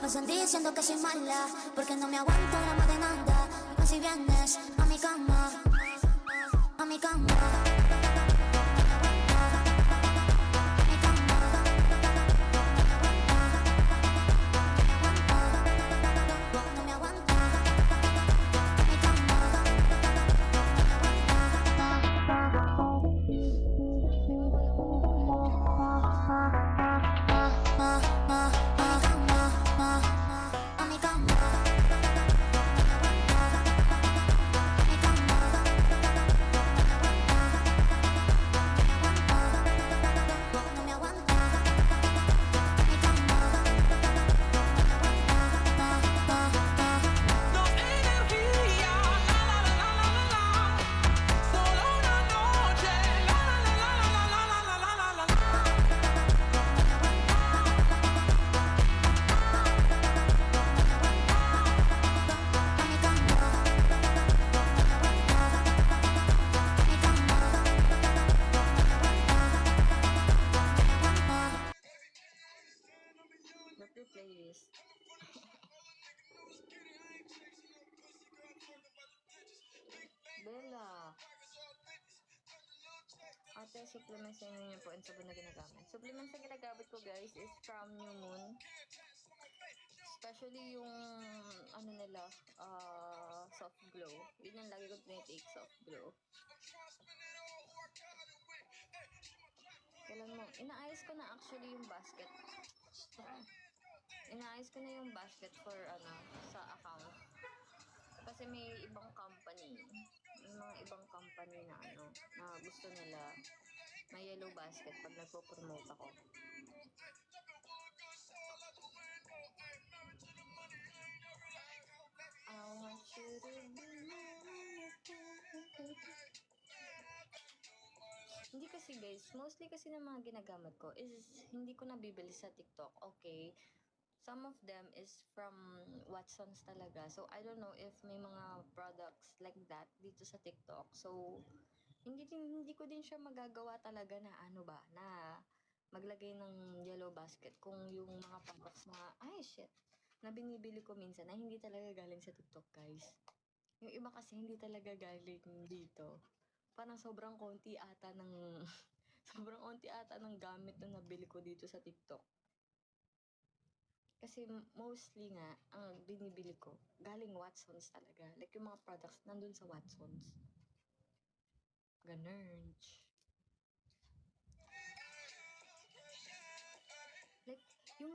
pasan diciendo que soy mala, porque no me aguanto la más de nada. Pues si vienes a mi cama, a mi cama. Birthday playlist. Bella. Ate, supplements na yun po and sabon na ginagamit. Supplements na ginagamit ko guys is from New Moon. Especially yung ano nila, soft glow. Yun yung lagi ko tinitake, soft glow. Kailan mo, inaayos ko na actually yung basket. Inaayos ko na yung basket for ano, sa account. Kasi may ibang company, may mga ibang company na ano, na gusto nila may yellow basket pag nagpo-promote ako. I want you to be Hindi kasi guys, mostly kasi ng mga ginagamit ko is hindi ko nabibili sa TikTok, okay? Some of them is from Watsons talaga. So, I don't know if may mga products like that dito sa TikTok. So, hindi ko din siya magagawa talaga na ano ba, na maglagay ng yellow basket kung yung mga products na, ay shit, na binibili ko minsan na hindi talaga galing sa TikTok guys. Yung iba kasi hindi talaga galing dito. Parang sobrang konti ata ng sobrang konti ata ng gamit na nabili ko dito sa TikTok. Kasi mostly nga, ang binibili ko, galing Watsons talaga. Like yung mga products nandun sa Watsons. Ganun. Like, yung